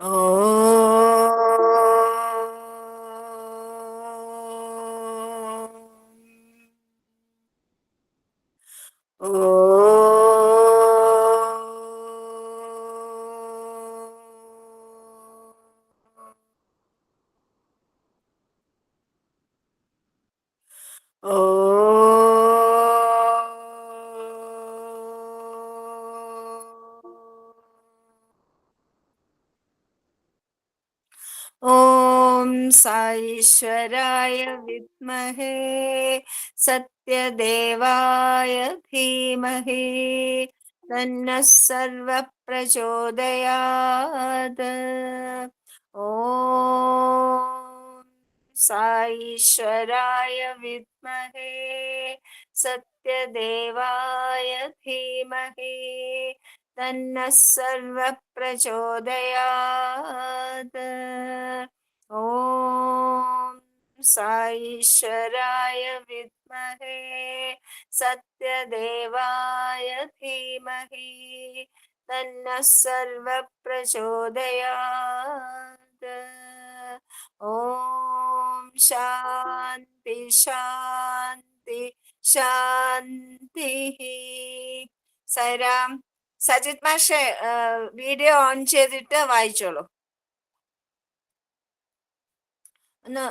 ഓം സായീശ്വരായ വിദ്മഹേ സത്യദേവായ ധീമഹി തന്നഃ സർവഃ പ്രചോദയാത്. ഓം സായീശ്വരായ വിദ്മഹേ സത്യദേവായ ധീമഹി തന്നഃ സർവഃ പ്രചോദയാത്. ഓം സായീശ്വരായ വിദ്മഹേ സത്യദേവായ ധീമഹി തന്നഃ സർവഃ പ്രചോദയാത്. ഓം ശാന്തി ശാന്തി ശാന്തി. സൈറാം. സജിത് മാഷെ video on ചെയ്തിട്ട് വായിച്ചോളൂ. ഒന്ന്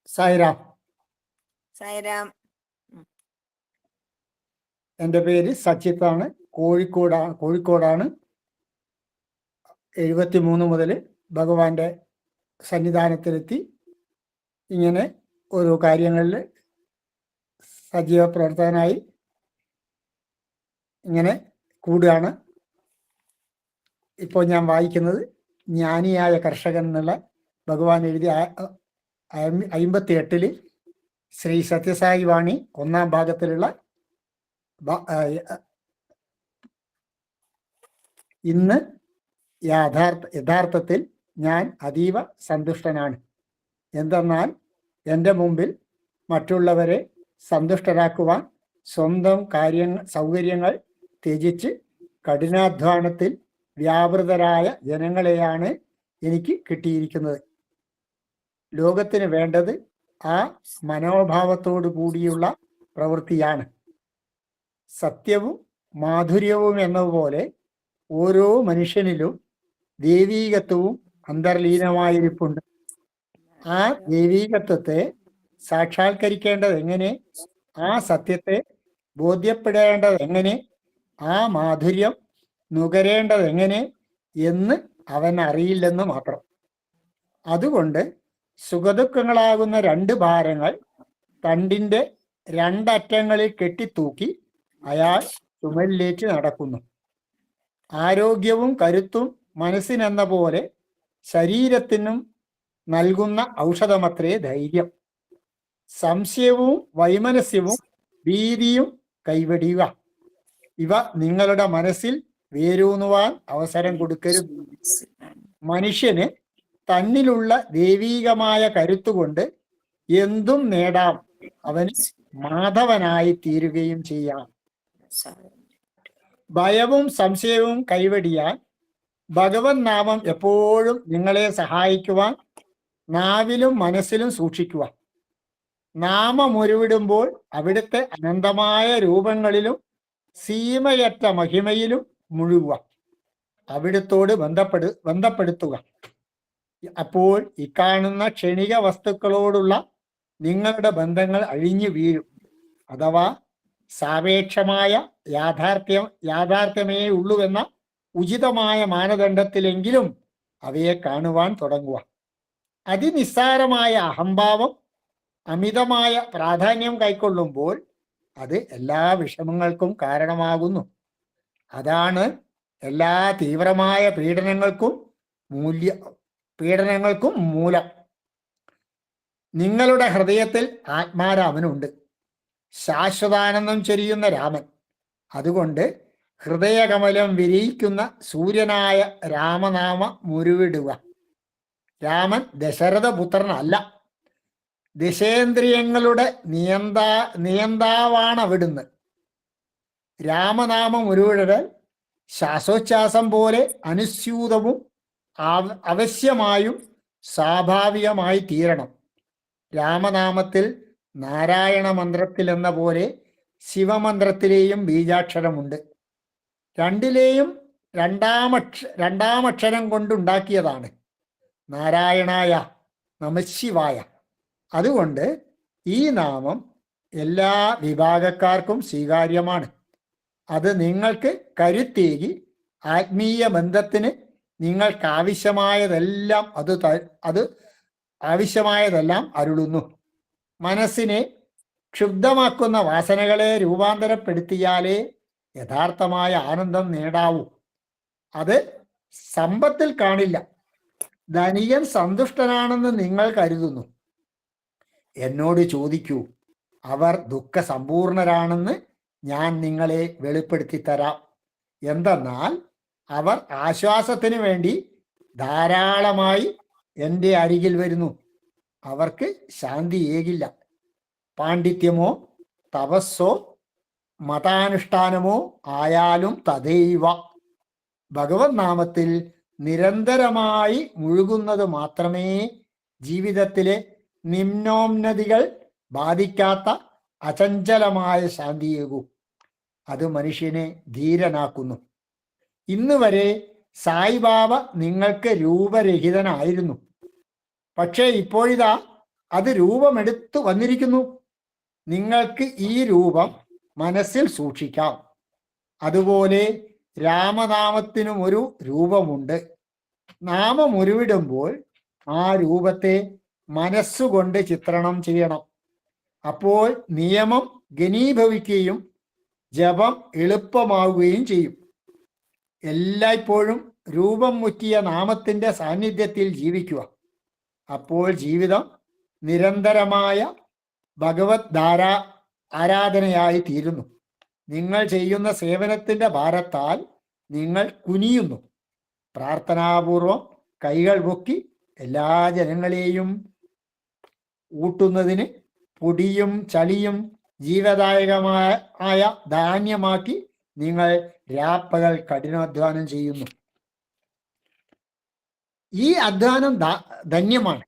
സൈറാം. എൻ്റെ പേര് സച്ചിത്താണ്. കോഴിക്കോടാണ്. 73 മുതൽ ഭഗവാന്റെ സന്നിധാനത്തിലെത്തി ഇങ്ങനെ ഓരോ കാര്യങ്ങളിൽ സജീവ പ്രവർത്തകനായി ഇങ്ങനെ കൂടുകയാണ്. ഇപ്പോൾ ഞാൻ വായിക്കുന്നത് ജ്ഞാനിയായ കർഷകൻ എന്നുള്ള ഭഗവാൻ എഴുതിയ 58 ശ്രീ സത്യസായി വാണി 1-ാം ഭാഗത്തിലുള്ള ഇന്ന് യഥാർത്ഥത്തിൽ ഞാൻ അതീവ സന്തുഷ്ടനാണ്. എന്തെന്നാൽ എൻ്റെ മുമ്പിൽ മറ്റുള്ളവരെ സന്തുഷ്ടരാക്കുവാൻ സ്വന്തം സൗകര്യങ്ങൾ ത്യജിച്ച് കഠിനാധ്വാനത്തിൽ വ്യാപൃതരായ ജനങ്ങളെയാണ് എനിക്ക് കിട്ടിയിരിക്കുന്നത്. ലോകത്തിന് വേണ്ടത് ആ മനോഭാവത്തോടു കൂടിയുള്ള പ്രവൃത്തിയാണ്. സത്യവും മാധുര്യവും എന്നതുപോലെ ഓരോ മനുഷ്യനിലും ദൈവീകത്വവും അന്തർലീനമായിരിപ്പുണ്ട്. ആ ദൈവീകത്വത്തെ സാക്ഷാത്കരിക്കേണ്ടത് എങ്ങനെ, ആ സത്യത്തെ ബോധ്യപ്പെടേണ്ടത് എങ്ങനെ, ആ മാധുര്യം നുകരേണ്ടത് എങ്ങനെ എന്ന് അവൻ അറിയില്ലെന്ന് മാത്രം. അതുകൊണ്ട് സുഖദുഃഖങ്ങളാകുന്ന 2 ഭാരങ്ങൾ തണ്ടിന്റെ 2 അറ്റങ്ങളിൽ കെട്ടിത്തൂക്കി അയാൾ ചുമലിലേറ്റ് നടക്കുന്നു. ആരോഗ്യവും കരുത്തും മനസ്സിനെന്ന പോലെ ശരീരത്തിനും നൽകുന്ന ഔഷധമത്രേ ധൈര്യം. സംശയവും വൈമനസ്യവും ഭീതിയും കൈവെടിയുക. ഇവ നിങ്ങളുടെ മനസ്സിൽ വേരൂന്നുവാൻ അവസരം കൊടുക്കരുത്. മനുഷ്യന് തന്നിലുള്ള ദൈവീകമായ കരുത്തുകൊണ്ട് എന്തും നേടാം. അവന് മാധവനായി തീരുകയും ചെയ്യാം. ഭയവും സംശയവും കൈവെടിയാൻ ഭഗവൻ നാമം എപ്പോഴും നിങ്ങളെ സഹായിക്കുവാൻ നാവിലും മനസ്സിലും സൂക്ഷിക്കുക. നാമം ഉരുവിടുമ്പോൾ അവിടുത്തെ അനന്തമായ രൂപങ്ങളിലും സീമയറ്റ മഹിമയിലും മുഴുകുക. അവിടുത്തോട് ബന്ധപ്പെടുത്തുക. അപ്പോൾ ഇക്കാണുന്ന ക്ഷണിക വസ്തുക്കളോടുള്ള നിങ്ങളുടെ ബന്ധങ്ങൾ അഴിഞ്ഞു വീഴും. അഥവാ സാപേക്ഷമായ യാഥാർത്ഥ്യമേ ഉള്ളുവെന്ന ഉചിതമായ മാനദണ്ഡത്തിലെങ്കിലും അവയെ കാണുവാൻ തുടങ്ങുക. അതിനിസ്സാരമായ അഹംഭാവം അമിതമായ പ്രാധാന്യം കൈക്കൊള്ളുമ്പോൾ അത് എല്ലാ വിഷമങ്ങൾക്കും കാരണമാകുന്നു. അതാണ് എല്ലാ തീവ്രമായ പീഡനങ്ങൾക്കും മൂലം. നിങ്ങളുടെ ഹൃദയത്തിൽ ആത്മാരാമനുണ്ട്, ശാശ്വതാനന്ദം ചൊരിയുന്ന രാമൻ. അതുകൊണ്ട് ഹൃദയകമലം വിരിയിക്കുന്ന സൂര്യനായ രാമനാമ മുരുവിടുക. രാമൻ ദശരഥപുത്രനല്ല, ദിശേന്ദ്രിയങ്ങളുടെ നിയന്താവാണ് അവിടുന്ന്. രാമനാമം ഉരുവിടൽ ശ്വാസോച്ഛ്വാസം പോലെ അനുസ്യൂതവും അവശ്യമായും സ്വാഭാവികമായി തീരണം. രാമനാമത്തിൽ നാരായണ മന്ത്രത്തിൽ എന്ന പോലെ ശിവമന്ത്രത്തിലെയും ബീജാക്ഷരമുണ്ട്. രണ്ടിലെയും രണ്ടാമക്ഷരം കൊണ്ടുണ്ടാക്കിയതാണ് നാരായണായ നമഃശിവായ. അതുകൊണ്ട് ഈ നാമം എല്ലാ വിഭാഗക്കാർക്കും സ്വീകാര്യമാണ്. അത് നിങ്ങൾക്ക് കരുത്തേകി ആത്മീയ ബന്ധത്തിന് നിങ്ങൾക്ക് ആവശ്യമായതെല്ലാം അരുളുന്നു. മനസ്സിനെ ക്ഷുബ്ധമാക്കുന്ന വാസനകളെ രൂപാന്തരപ്പെടുത്തിയാലേ യഥാർത്ഥമായ ആനന്ദം നേടാവൂ. അത് സമ്പത്തിൽ കാണില്ല. ധനികൻ സന്തുഷ്ടനാണെന്ന് നിങ്ങൾ കരുതുന്നു. എന്നോട് ചോദിക്കൂ, അവർ ദുഃഖസമ്പൂർണരാണെന്ന് ഞാൻ നിങ്ങളെ വെളിപ്പെടുത്തി തരാം. എന്തെന്നാൽ അവർ ആശ്വാസത്തിന് വേണ്ടി ധാരാളമായി എൻ്റെ അരികിൽ വരുന്നു. അവർക്ക് ശാന്തിയേകില്ല. പാണ്ഡിത്യമോ തപസ്സോ മതാനുഷ്ഠാനമോ ആയാലും തദൈവ. ഭഗവത് നാമത്തിൽ നിരന്തരമായി മുഴുകുന്നത് മാത്രമേ ജീവിതത്തിലെ നിമ്നോന്നതികൾ ബാധിക്കാത്ത അചഞ്ചലമായ ശാന്തിയേകൂ. അത് മനുഷ്യനെ ധീരനാക്കുന്നു. ഇന്ന് വരെ സായിബാബ നിങ്ങൾക്ക് രൂപരഹിതനായിരുന്നു. പക്ഷേ ഇപ്പോഴിതാ അത് രൂപമെടുത്തു വന്നിരിക്കുന്നു. നിങ്ങൾക്ക് ഈ രൂപം മനസ്സിൽ സൂക്ഷിക്കാം. അതുപോലെ രാമനാമത്തിനും ഒരു രൂപമുണ്ട്. നാമം ഉരുവിടുമ്പോൾ ആ രൂപത്തെ മനസ്സുകൊണ്ട് ചിത്രണം ചെയ്യണം. അപ്പോൾ നിയമം ഘനീഭവിക്കുകയും ജപം എളുപ്പമാവുകയും ചെയ്യും. എല്ലായ്പ്പോഴും രൂപം മുറ്റിയ നാമത്തിൻ്റെ സാന്നിധ്യത്തിൽ ജീവിക്കുക. അപ്പോൾ ജീവിതം നിരന്തരമായ ഭഗവത് ആരാധനയായി തീരുന്നു. നിങ്ങൾ ചെയ്യുന്ന സേവനത്തിൻ്റെ ഭാരത്താൽ നിങ്ങൾ കുനിയുന്നു. പ്രാർത്ഥനാപൂർവം കൈകൾ പൊക്കി എല്ലാ ജനങ്ങളെയും ഊട്ടുന്നതിന് പൊടിയും ചളിയും ജീവദായകമായ ധാന്യമാക്കി നിങ്ങൾ രാപ്പകൽ കഠിനാധ്വാനം ചെയ്യുന്നു. ഈ അധ്വാനം ധന്യമാണ്.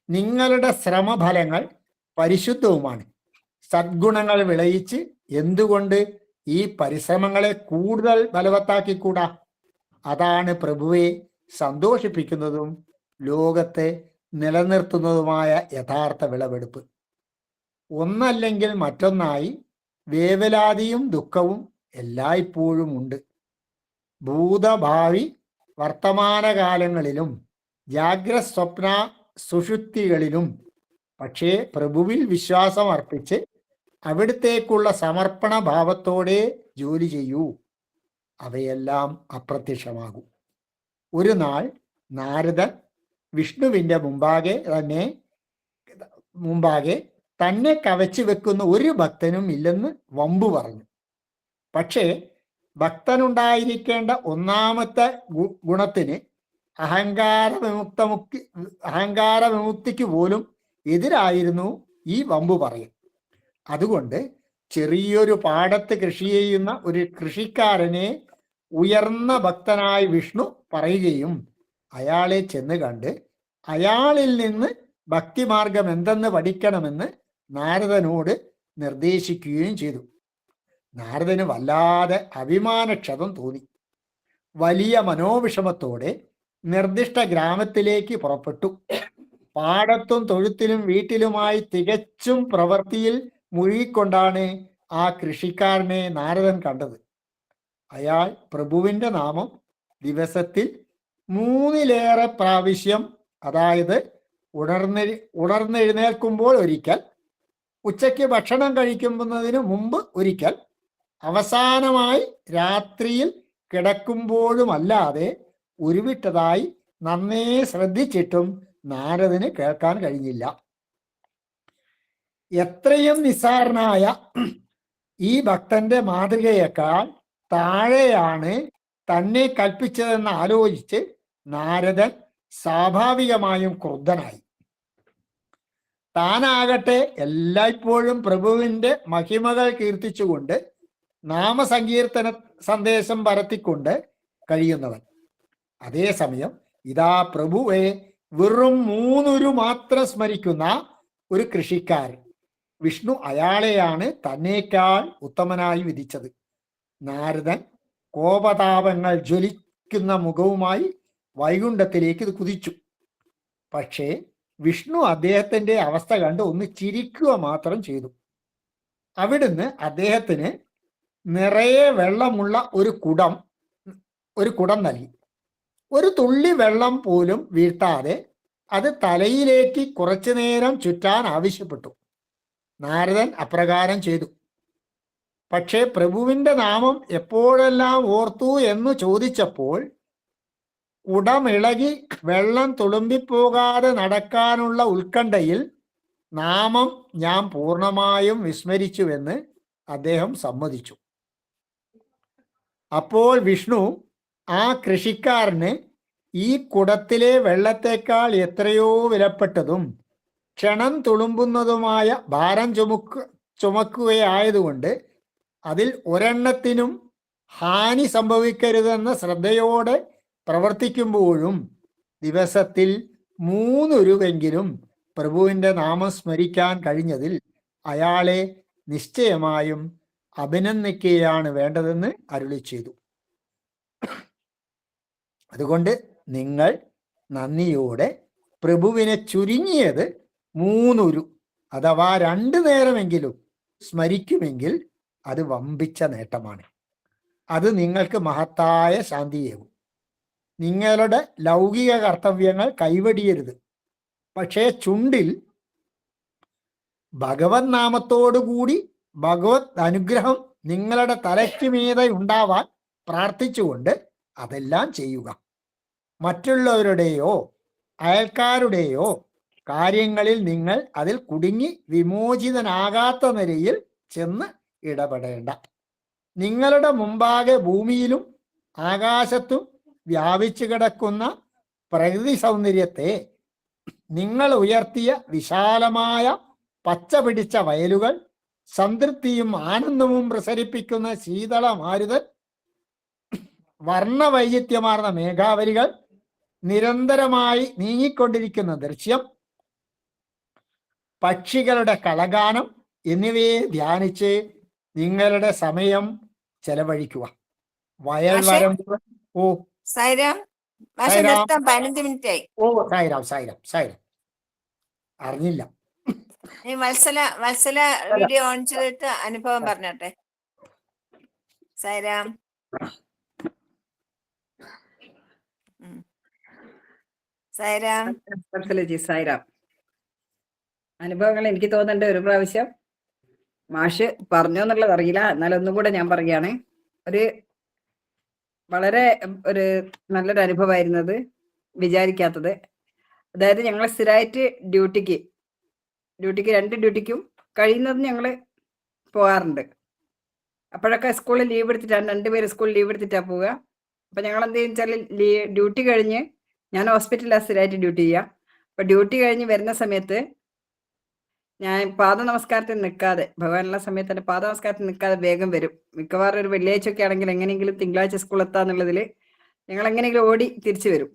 നിങ്ങളുടെ ശ്രമഫലങ്ങൾ പരിശുദ്ധവുമാണ്. സദ്ഗുണങ്ങൾ വിളയിച്ച് എന്തുകൊണ്ട് ഈ പരിശ്രമങ്ങളെ കൂടുതൽ ബലവത്താക്കിക്കൂടാ? അതാണ് പ്രഭുവെ സന്തോഷിപ്പിക്കുന്നതും ലോകത്തെ നിലനിർത്തുന്നതുമായ യഥാർത്ഥ വിളവെടുപ്പ്. ഒന്നല്ലെങ്കിൽ മറ്റൊന്നായി വേവലാതിയും ദുഃഖവും എല്ലായ്പ്പോഴും ഉണ്ട്. ഭൂതഭാവി വർത്തമാനകാലങ്ങളിലും ജാഗ്രത സ്വപ്ന സുഷുപ്തികളിലും. പക്ഷേ പ്രഭുവിൽ വിശ്വാസം അർപ്പിച്ച് അവിടത്തേക്കുള്ള സമർപ്പണ ഭാവത്തോടെ ജോലി ചെയ്യൂ. അവയെല്ലാം അപ്രത്യക്ഷമാകും. ഒരു നാൾ നാരദൻ വിഷ്ണുവിൻ്റെ മുമ്പാകെ തന്നെ കവച്ചു വെക്കുന്ന ഒരു ഭക്തനും ഇല്ലെന്ന് വമ്പു പറഞ്ഞു. പക്ഷേ ഭക്തനുണ്ടായിരിക്കേണ്ട ഒന്നാമത്തെ ഗുണത്തിന് അഹങ്കാര വിമുക്തിക്ക് പോലും എതിരായിരുന്നു ഈ വമ്പു പറയും. അതുകൊണ്ട് ചെറിയൊരു പാടത്ത് കൃഷി ചെയ്യുന്ന ഒരു കൃഷിക്കാരനെ ഉയർന്ന ഭക്തനായി വിഷ്ണു പറയുകയും അയാളെ ചെന്ന് കണ്ട് അയാളിൽ നിന്ന് ഭക്തിമാർഗം എന്തെന്ന് പഠിക്കണമെന്ന് നാരദനോട് നിർദ്ദേശിക്കുകയും ചെയ്തു. നാരദന് വല്ലാതെ അഭിമാനക്ഷതം തോന്നി. വലിയ മനോവിഷമത്തോടെ നിർദ്ദിഷ്ട ഗ്രാമത്തിലേക്ക് പുറപ്പെട്ടു. പാടത്തും തൊഴുത്തിലും വീട്ടിലുമായി തികച്ചും പ്രവൃത്തിയിൽ മുഴുകിക്കൊണ്ടാണ് ആ കൃഷിക്കാരനെ നാരദൻ കണ്ടത്. അയാൾ പ്രഭുവിൻ്റെ നാമം ദിവസത്തിൽ 3 പ്രാവശ്യം, അതായത് ഉണർന്നെഴുന്നേൽക്കുമ്പോൾ ഒരിക്കൽ, ഉച്ചയ്ക്ക് ഭക്ഷണം കഴിക്കുന്നതിന് മുമ്പ് ഒരിക്കൽ, അവസാനമായി രാത്രിയിൽ കിടക്കുമ്പോഴുമല്ലാതെ ഉരുവിട്ടതായി നന്നേ ശ്രദ്ധിച്ചിട്ടും നാരദന് കേൾക്കാൻ കഴിഞ്ഞില്ല. എത്രയും നിസ്സാരനായ ഈ ഭക്തന്റെ മാതൃകയേക്കാൾ താഴെയാണ് തന്നെ കൽപ്പിച്ചതെന്ന് ആലോചിച്ച് നാരദൻ സ്വാഭാവികമായും ക്രുദ്ധനായി. താനാകട്ടെ എല്ലായ്പ്പോഴും പ്രഭുവിൻ്റെ മഹിമകൾ കീർത്തിച്ചുകൊണ്ട് നാമസങ്കീർത്തന സന്ദേശം പരത്തിക്കൊണ്ട് കഴിയുന്നവൻ. അതേസമയം ഇതാ പ്രഭുവെ വെറും 3 മാത്രം സ്മരിക്കുന്ന ഒരു കൃഷിക്കാരൻ. വിഷ്ണു അയാളെയാണ് തന്നേക്കാൾ ഉത്തമനായി വിധിച്ചത്. നാരദൻ കോപതാപങ്ങൾ ജ്വലിക്കുന്ന മുഖവുമായി വൈകുണ്ഠത്തിലേക്ക് കുതിച്ചു. പക്ഷേ വിഷ്ണു അദ്ദേഹത്തിന്റെ അവസ്ഥ കണ്ട് ഒന്ന് ചിരിക്കുക മാത്രം ചെയ്തു. അവിടുന്ന് അദ്ദേഹത്തിന് നിറയെ വെള്ളമുള്ള ഒരു കുടം നൽകി. ഒരു തുള്ളി വെള്ളം പോലും വീഴ്ത്താതെ അത് തലയിലേക്ക് കുറച്ചു നേരം ചുറ്റാൻ ആവശ്യപ്പെട്ടു. നാരദൻ അപ്രകാരം ചെയ്തു. പക്ഷേ പ്രഭുവിന്റെ നാമം എപ്പോഴെല്ലാം ഓർത്തു എന്ന് ചോദിച്ചപ്പോൾ കുടമിളകി വെള്ളം തുളുമ്പിപ്പോകാതെ നടക്കാനുള്ള ഉത്കണ്ഠയിൽ നാമം ഞാൻ പൂർണ്ണമായും വിസ്മരിച്ചുവെന്ന് അദ്ദേഹം സമ്മതിച്ചു. അപ്പോൾ വിഷ്ണു ആ കൃഷിക്കാരന് ഈ കുടത്തിലെ വെള്ളത്തേക്കാൾ എത്രയോ വിലപ്പെട്ടതും ക്ഷണം തുളുമ്പുന്നതുമായ ഭാരം ചുമക്കുകയായതുകൊണ്ട് അതിൽ ഒരെണ്ണത്തിനും ഹാനി സംഭവിക്കരുതെന്ന ശ്രദ്ധയോടെ പ്രവർത്തിക്കുമ്പോഴും ദിവസത്തിൽ 3 ഉരുവെങ്കിലും പ്രഭുവിന്റെ നാമം സ്മരിക്കാൻ കഴിഞ്ഞതിൽ അയാളെ നിശ്ചയമായും അഭിനന്ദിക്കുകയാണ് വേണ്ടതെന്ന് അരുളി ചെയ്തു. അതുകൊണ്ട് നിങ്ങൾ നന്ദിയോടെ പ്രഭുവിനെ ചുരുങ്ങിയത് 3 ഉരു അഥവാ 2 നേരമെങ്കിലും സ്മരിക്കുമെങ്കിൽ അത് വമ്പിച്ച നേട്ടമാണ്. അത് നിങ്ങൾക്ക് മഹത്തായ ശാന്തിയേകും. നിങ്ങളുടെ ലൗകിക കർത്തവ്യങ്ങൾ കൈവടിയരുത്. പക്ഷേ ചുണ്ടിൽ ഭഗവത് നാമത്തോടുകൂടി ഭഗവത് അനുഗ്രഹം നിങ്ങളുടെ തലയ്ക്ക് മീതെ ഉണ്ടാവാൻ പ്രാർത്ഥിച്ചുകൊണ്ട് അതെല്ലാം ചെയ്യുക. മറ്റുള്ളവരുടെയോ അയൽക്കാരുടെയോ കാര്യങ്ങളിൽ നിങ്ങൾ അതിൽ കുടുങ്ങി വിമോചിതനാകാത്ത നിലയിൽ ചെന്ന് ഇടപെടേണ്ട. നിങ്ങളുടെ മുമ്പാകെ ഭൂമിയിലും ആകാശത്തും വ്യാപിച്ചു കിടക്കുന്ന പ്രകൃതി സൗന്ദര്യത്തെ, നിങ്ങൾ ഉയർത്തിയ വിശാലമായ പച്ച പിടിച്ച വയലുകൾ, സംതൃപ്തിയും ആനന്ദവും പ്രസരിപ്പിക്കുന്ന ശീതളമാരുതൻ, വർണ്ണവൈചിത്യമാർന്ന മേഘാവലികൾ, നിരന്തരമായി നീങ്ങിക്കൊണ്ടിരിക്കുന്ന ദൃശ്യം, പക്ഷികളുടെ കളഗാനം എന്നിവയെ ധ്യാനിച്ച് നിങ്ങളുടെ സമയം ചെലവഴിക്കുക. വയൽ വരമ്പുകൾ സായിരാം 15 മിനിറ്റ് ആയി. സായിരാം സായിരാം സായിരാം അറിഞ്ഞില്ല. ഈ വത്സല വീഡിയോ ഓൺ ചെയ്തിട്ട് അനുഭവം പറഞ്ഞോട്ടെ. സായിരാം. സായിരാം. വത്സലജി സായിരാം. അനുഭവങ്ങൾ എനിക്ക് തോന്നുന്നുണ്ട് ഒരു പ്രാവശ്യം മാഷ് പറഞ്ഞു എന്നുള്ളത് അറിയില്ല, എന്നാലും ഒന്നും കൂടെ ഞാൻ പറയുകയാണ്. വളരെ നല്ലൊരു അനുഭവമായിരുന്നത്, വിചാരിക്കാത്തത്. അതായത് ഞങ്ങൾ സ്ഥിരമായിട്ട് ഡ്യൂട്ടിക്ക് 2 ഡ്യൂട്ടിക്കും കഴിയുന്നതും ഞങ്ങൾ പോകാറുണ്ട്. അപ്പോഴൊക്കെ സ്കൂളിൽ ലീവ് എടുത്തിട്ടാണ്, 2 പേര് സ്കൂളിൽ ലീവ് എടുത്തിട്ടാണ് പോവുക. അപ്പം ഞങ്ങൾ എന്ത് വെച്ചാൽ ഡ്യൂട്ടി കഴിഞ്ഞ്, ഞാൻ ഹോസ്പിറ്റലിലാണ് സ്ഥിരമായിട്ട് ഡ്യൂട്ടി ചെയ്യുക. അപ്പം ഡ്യൂട്ടി കഴിഞ്ഞ് വരുന്ന സമയത്ത് ഞാൻ പാദ നമസ്കാരത്തിൽ നിൽക്കാതെ, ഭഗവാനുള്ള സമയത്ത് തന്നെ പാദ നമസ്കാരത്തിൽ നിൽക്കാതെ വേഗം വരും. മിക്കവാറും ഒരു വെള്ളിയാഴ്ച ഒക്കെ ആണെങ്കിൽ എങ്ങനെയെങ്കിലും തിങ്കളാഴ്ച സ്കൂൾ എത്താന്നുള്ളതിൽ ഞങ്ങൾ എങ്ങനെയെങ്കിലും ഓടി തിരിച്ചു വരും.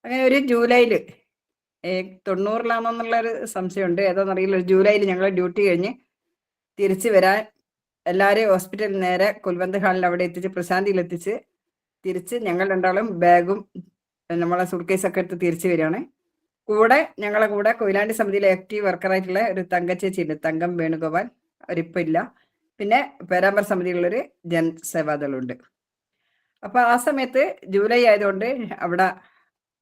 അങ്ങനെ ഒരു ജൂലൈയിൽ 90-ലാണെന്നുള്ളൊരു സംശയമുണ്ട്, ഏതാണെന്നറിയില്ല. ഒരു ജൂലൈയിൽ ഞങ്ങൾ ഡ്യൂട്ടി കഴിഞ്ഞ് തിരിച്ചു വരാൻ എല്ലാവരെയും ഹോസ്പിറ്റലിൽ നേരെ കുൽവന്ത് ഹാളിൽ അവിടെ എത്തിച്ച് പ്രശാന്തിയിൽ എത്തിച്ച് തിരിച്ച് ഞങ്ങൾ രണ്ടാളും ബാഗും നമ്മളെ സൂട്ട്കേസൊക്കെ എടുത്ത് തിരിച്ചു വരികയാണ്. ഞങ്ങളെ കൂടെ കൊയിലാണ്ടി സമിതിയിലെ ആക്റ്റീവ് വർക്കറായിട്ടുള്ള ഒരു തങ്കച്ചേച്ചി ഉണ്ട്, തങ്കം വേണുഗോപാൽ, അവരിപ്പോൾ ഇല്ല. പിന്നെ പേരാമ്പ്ര സമിതിയിലുള്ളൊരു ജനസേവാദളുണ്ട്. അപ്പൊ ആ സമയത്ത് ജൂലൈ ആയതുകൊണ്ട് അവിടെ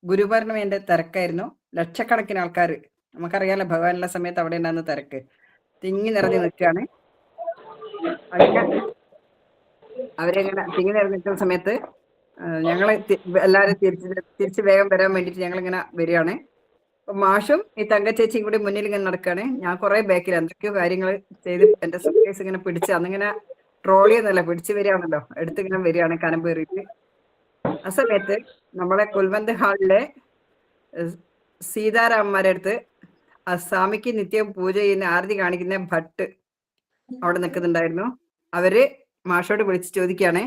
ഗുരുപൂർണിമേന്റെ തിരക്കായിരുന്നു. ലക്ഷക്കണക്കിന് ആൾക്കാർ, നമുക്കറിയാലോ ഭഗവാനുള്ള സമയത്ത് അവിടെ ഉണ്ടാകുന്ന തിരക്ക്, തിങ്ങി നിറഞ്ഞു നിൽക്കുകയാണ്. അവരെങ്ങനെ തിങ്ങി നിറഞ്ഞു നിൽക്കുന്ന സമയത്ത് ഞങ്ങൾ എല്ലാവരും തിരിച്ച് വേഗം വരാൻ വേണ്ടിയിട്ട് ഞങ്ങളിങ്ങനെ വരികയാണ്. മാഷും ഈ തങ്കച്ചേച്ചിയും കൂടി മുന്നിൽ ഇങ്ങനെ നടക്കുകയാണ്. ഞാൻ കുറെ ബാക്കിൽ എന്തൊക്കെയോ കാര്യങ്ങൾ ചെയ്ത് എന്റെ സൂട്ട്കേസ് ഇങ്ങനെ പിടിച്ച്, അന്നിങ്ങനെ ട്രോളിയൊന്നുമല്ല, പിടിച്ച് വരികയാണല്ലോ, എടുത്തിങ്ങനെ വരികയാണ് കനം പേറിയിട്ട്. ആ സമയത്ത് നമ്മളെ കുൽവന്ത് ഹാളിലെ സീതാരാമന്മാരെ അടുത്ത് ആ സ്വാമിക്ക് നിത്യം പൂജ ചെയ്യുന്ന ആരതി കാണിക്കുന്ന ഭട്ട് അവിടെ നിൽക്കുന്നുണ്ടായിരുന്നു. അവര് മാഷോട് വിളിച്ച് ചോദിക്കുകയാണ്,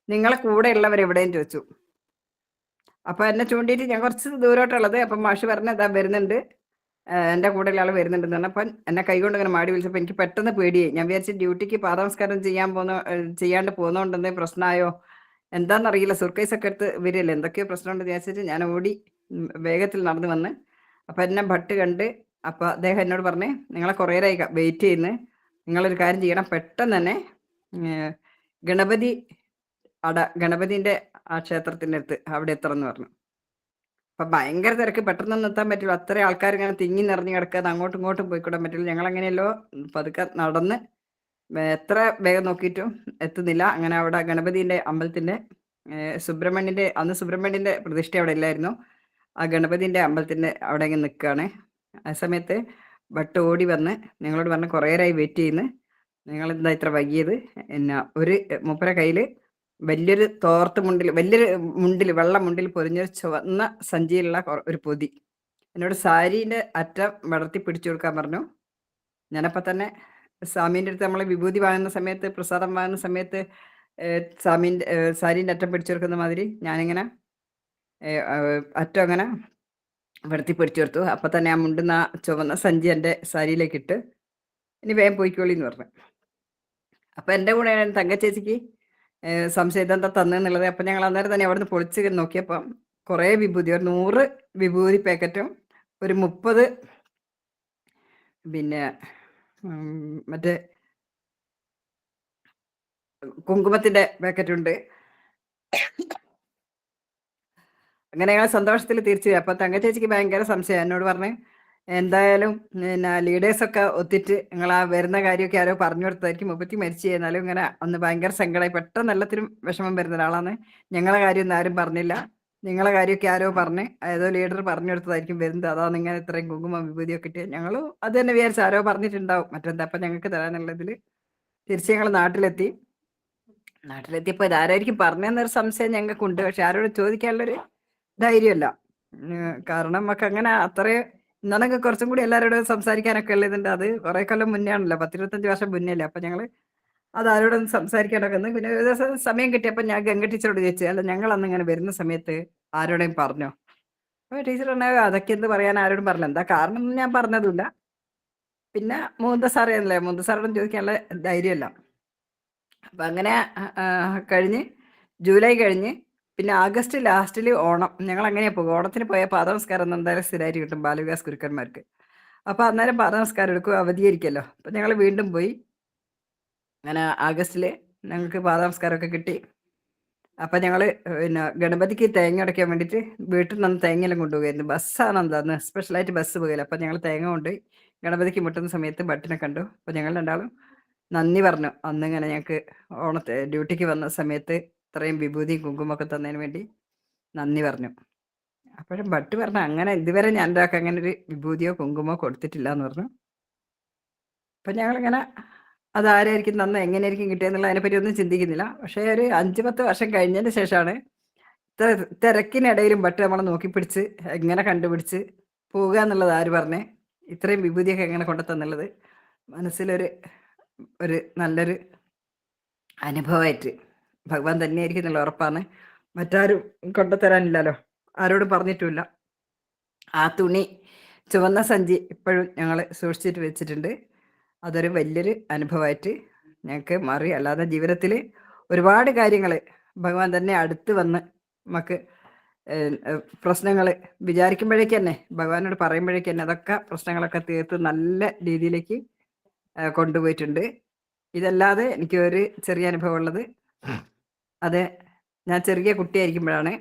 നിങ്ങളെ കൂടെ ഉള്ളവർ എവിടെയും ചോദിച്ചു. അപ്പൊ എന്നെ ചൂണ്ടിയിട്ട് ഞാൻ കുറച്ച് ദൂരോട്ടുള്ളത്. അപ്പം മാഷ് പറഞ്ഞ ഇതാ വരുന്നുണ്ട്, എൻ്റെ കൂടെയുള്ള ആൾ വരുന്നുണ്ടെന്ന് പറഞ്ഞപ്പോൾ എന്നെ കൈകൊണ്ട് ഇങ്ങനെ മാടി വിളിച്ചപ്പോൾ എനിക്ക് പെട്ടെന്ന് പേടിയായി. ഞാൻ വിചാരിച്ചു ഡ്യൂട്ടിക്ക് പാദനമസ്കാരം ചെയ്യാണ്ട് പോകുന്നതുകൊണ്ട് പ്രശ്നമായോ എന്താണെന്നറിയില്ല. സുർക്കേസൊക്കെ എടുത്ത് വരികയല്ലേ, എന്തൊക്കെയോ പ്രശ്നമുണ്ടെന്ന് വിചാരിച്ചിട്ട് ഞാൻ ഓടി വേഗത്തിൽ നടന്നു വന്ന്. അപ്പം എന്നെ ഭട്ട് കണ്ട്. അപ്പം അദ്ദേഹം എന്നോട് പറഞ്ഞ്, നിങ്ങളെ കുറേ നേരമായി വെയിറ്റ് ചെയ്യുന്നു, നിങ്ങളൊരു കാര്യം ചെയ്യണം, പെട്ടെന്ന് തന്നെ ഗണപതിൻ്റെ ആ ക്ഷേത്രത്തിൻ്റെ അടുത്ത് അവിടെ എത്തണം എന്ന് പറഞ്ഞു. അപ്പം ഭയങ്കര തിരക്ക്, പെട്ടെന്നൊന്നും എത്താൻ പറ്റില്ല. അത്രയും ആൾക്കാർ ഇങ്ങനെ തിങ്ങി നിറഞ്ഞു കിടക്കാതെ അങ്ങോട്ടും ഇങ്ങോട്ടും പോയിക്കൂടാൻ പറ്റില്ല. ഞങ്ങൾ അങ്ങനെയല്ലോ പതുക്കെ നടന്ന് എത്ര വേഗം നോക്കിയിട്ടും എത്തുന്നില്ല. അങ്ങനെ അവിടെ ഗണപതിൻ്റെ അമ്പലത്തിൻ്റെ അന്ന് സുബ്രഹ്മണ്യൻ്റെ പ്രതിഷ്ഠ അവിടെ ഇല്ലായിരുന്നു. ആ ഗണപതിൻ്റെ അമ്പലത്തിൻ്റെ അവിടെ ഇങ്ങനെ നിൽക്കുകയാണ്. ആ സമയത്ത് ഭട്ട് ഓടി വന്ന് ഞങ്ങളോട് പറഞ്ഞ് കുറേ നേരമായി വെയിറ്റ് ചെയ്യുന്നു, നിങ്ങളെന്താ ഇത്ര വൈകിയത്? ഒരു മൂപ്പര കയ്യിൽ വലിയൊരു മുണ്ടിൽ വെള്ള മുണ്ടിൽ പൊതിഞ്ഞൊരു ചുവന്ന സഞ്ചിയിലുള്ള ഒരു പൊതി. എന്നോട് സാരീൻ്റെ അറ്റം വളർത്തി പിടിച്ചു കൊടുക്കാൻ പറഞ്ഞു. ഞാനപ്പോൾ തന്നെ സ്വാമീൻ്റെ അടുത്ത് നമ്മൾ വിഭൂതി വാങ്ങുന്ന സമയത്ത്, പ്രസാദം വാങ്ങുന്ന സമയത്ത് സാരീൻ്റെ അറ്റം പിടിച്ചു കൊടുക്കുന്ന മാതിരി ഞാനിങ്ങനെ അറ്റം അങ്ങനെ വളർത്തി പിടിച്ചു കൊടുത്തു. അപ്പം തന്നെ ആ മുണ്ടുന്ന ചുവന്ന സഞ്ചി എൻ്റെ സാരിയിലേക്ക് ഇട്ട്, ഇനി വേഗം പോയിക്കോളി എന്ന് പറഞ്ഞു. അപ്പം എൻ്റെ കൂടെ തങ്കച്ചേച്ചിക്ക് സംശയം ഇതെന്താ തന്നെന്നുള്ളത്. അപ്പം ഞങ്ങൾ അന്നേരം തന്നെ അവിടെ നിന്ന് പൊളിച്ച് നോക്കിയപ്പം കുറേ വിഭൂതി, ഒരു 100 വിഭൂതി പാക്കറ്റും ഒരു 30 പിന്നെ മറ്റേ കുങ്കുമത്തിൻ്റെ പാക്കറ്റുണ്ട്. അങ്ങനെ ഞങ്ങൾ സന്തോഷത്തിൽ തിരിച്ചു. അപ്പം തങ്കച്ചേച്ചിക്ക് ഭയങ്കര സംശയം. എന്നോട് പറഞ്ഞ്, എന്തായാലും പിന്നെ ലീഡേഴ്സൊക്കെ ഒത്തിട്ട് നിങ്ങൾ ആ വരുന്ന കാര്യമൊക്കെ ആരോ പറഞ്ഞു കൊടുത്തായിരിക്കും, മുപ്പത്തി മരിച്ചു കഴിഞ്ഞാലും ഇങ്ങനെ അന്ന് ഭയങ്കര സങ്കടമായി, പെട്ടെന്ന് എല്ലാത്തിനും വിഷമം വരുന്ന ഒരാളാണ്. ഞങ്ങളെ കാര്യമൊന്നും ആരും പറഞ്ഞില്ല, നിങ്ങളെ കാര്യമൊക്കെ ആരോ പറഞ്ഞ് ഏതോ ലീഡർ പറഞ്ഞു കൊടുത്തതായിരിക്കും വരുന്നത്, അതാണ് ഇങ്ങനെ ഇത്രയും കുങ്കുമം വിഭൂതിയൊക്കെ ഇട്ട്. ഞങ്ങൾ അത് തന്നെ വിചാരിച്ച് ആരോ പറഞ്ഞിട്ടുണ്ടാവും, മറ്റെന്താ അപ്പം ഞങ്ങൾക്ക് തരാനുള്ളതിൽ. തിരിച്ച് ഞങ്ങൾ നാട്ടിലെത്തിയപ്പോൾ ഇതാരായിരിക്കും പറഞ്ഞതെന്നൊരു സംശയം ഞങ്ങൾക്കുണ്ട്. പക്ഷെ ആരോട് ചോദിക്കാനുള്ളൊരു ധൈര്യമല്ല. കാരണം നമുക്ക് അങ്ങനെ അത്രയും ഇന്നാണെങ്കിൽ കുറച്ചും കൂടി എല്ലാവരോടും സംസാരിക്കാനൊക്കെ ഉള്ളതുണ്ട്. അത് കുറേ കൊല്ലം മുന്നേ ആണല്ലോ, 10-25 വർഷം മുന്നേ അല്ലേ. അപ്പം ഞങ്ങൾ അത് ആരോടൊന്നും സംസാരിക്കാനൊക്കെ ഒന്ന്. പിന്നെ ഒരു ദിവസം സമയം കിട്ടിയപ്പോൾ ഞാൻ ഗംഗ ടീച്ചറോട് ചോദിച്ചു, അല്ല ഞങ്ങൾ അന്ന് ഇങ്ങനെ വരുന്ന സമയത്ത് ആരോടെയും പറഞ്ഞോ? അപ്പോൾ ടീച്ചർ പറഞ്ഞാൽ അതൊക്കെ എന്ത് പറയാൻ, ആരോടും പറഞ്ഞില്ല. എന്താ കാരണം ഒന്നും ഞാൻ പറഞ്ഞതുമില്ല. പിന്നെ മൂന്ത സാറേന്നല്ലേ, മൂന്ത സാറോടും ചോദിക്കാനുള്ള ധൈര്യമല്ല. അപ്പം അങ്ങനെ കഴിഞ്ഞ് ജൂലൈ കഴിഞ്ഞ് പിന്നെ ആഗസ്റ്റ് ലാസ്റ്റിൽ ഓണം. ഞങ്ങൾ അങ്ങനെയാണ് പോകും. ഓണത്തിന് പോയാൽ പാദനമസ്കാരം എന്തായാലും സ്ഥിരമായിട്ട് കിട്ടും ബാലവികാസ് ഗുരുക്കന്മാർക്ക്. അപ്പോൾ അന്നേരം പാദനമസ്കാരം എടുക്കും, അവധിയായിരിക്കുമല്ലോ. അപ്പം ഞങ്ങൾ വീണ്ടും പോയി. അങ്ങനെ ആഗസ്റ്റിൽ ഞങ്ങൾക്ക് പാദനമസ്കാരമൊക്കെ കിട്ടി. അപ്പം ഞങ്ങൾ പിന്നെ ഗണപതിക്ക് തേങ്ങ ഉടയ്ക്കാൻ വേണ്ടിയിട്ട് വീട്ടിൽ നിന്ന് തേങ്ങയെല്ലാം കൊണ്ടുപോകുമായിരുന്നു. ബസ്സാണ് എന്താന്ന് സ്പെഷ്യലായിട്ട് ബസ് പോകില്ല. അപ്പം ഞങ്ങൾ തേങ്ങ കൊണ്ട് ഗണപതിക്ക് മുട്ടുന്ന സമയത്ത് ഭട്ടിനെ കണ്ടു. അപ്പം ഞങ്ങൾ രണ്ടാളും നന്ദി പറഞ്ഞു. അന്നിങ്ങനെ ഞങ്ങൾക്ക് ഡ്യൂട്ടിക്ക് വന്ന സമയത്ത് ഇത്രയും വിഭൂതിയും കുങ്കുമൊക്കെ തന്നതിന് വേണ്ടി നന്ദി പറഞ്ഞു. അപ്പോഴും ഭട്ട് പറഞ്ഞു, അങ്ങനെ ഇതുവരെ ഞാൻ എൻ്റെ അങ്ങനെ ഒരു വിഭൂതിയോ കുങ്കുമോ കൊടുത്തിട്ടില്ല എന്ന് പറഞ്ഞു. അപ്പം ഞങ്ങളിങ്ങനെ അതാരായിരിക്കും തന്ന, എങ്ങനെയായിരിക്കും കിട്ടിയെന്നുള്ള അതിനെപ്പറ്റി ഒന്നും ചിന്തിക്കുന്നില്ല. പക്ഷേ ഒരു 5-10 വർഷം കഴിഞ്ഞതിന് ശേഷമാണ് തിരക്കിനിടയിലും ഭട്ട് നമ്മളെ നോക്കിപ്പിടിച്ച് എങ്ങനെ കണ്ടുപിടിച്ച് പോവുക എന്നുള്ളത് ആര് പറഞ്ഞേ, ഇത്രയും വിഭൂതിയൊക്കെ എങ്ങനെ കൊണ്ടുതന്നുള്ളത് മനസ്സിലൊരു നല്ലൊരു അനുഭവമായിട്ട് ഭഗവാൻ തന്നെയായിരിക്കും എന്നുള്ള ഉറപ്പാണ്. മറ്റാരും കൊണ്ടുതരാനില്ലല്ലോ, ആരോടും പറഞ്ഞിട്ടുമില്ല. ആ തുണി ചുവന്ന സഞ്ചി ഇപ്പോഴും ഞങ്ങൾ സൂക്ഷിച്ചിട്ട് വെച്ചിട്ടുണ്ട്. അതൊരു വലിയൊരു അനുഭവമായിട്ട് ഞങ്ങൾക്ക് മാറി. അല്ലാതെ ജീവിതത്തിൽ ഒരുപാട് കാര്യങ്ങൾ ഭഗവാൻ തന്നെ അടുത്ത് വന്ന് നമുക്ക് പ്രശ്നങ്ങൾ വിചാരിക്കുമ്പോഴേക്ക് തന്നെ, ഭഗവാനോട് പറയുമ്പോഴേക്ക് തന്നെ അതൊക്കെ പ്രശ്നങ്ങളൊക്കെ തീർത്ത് നല്ല രീതിയിലേക്ക് കൊണ്ടുപോയിട്ടുണ്ട്. ഇതല്ലാതെ എനിക്ക് ഒരു ചെറിയ അനുഭവം ഉള്ളത്, അത് ഞാൻ ചെറിയ കുട്ടിയായിരിക്കുമ്പോഴാണ്.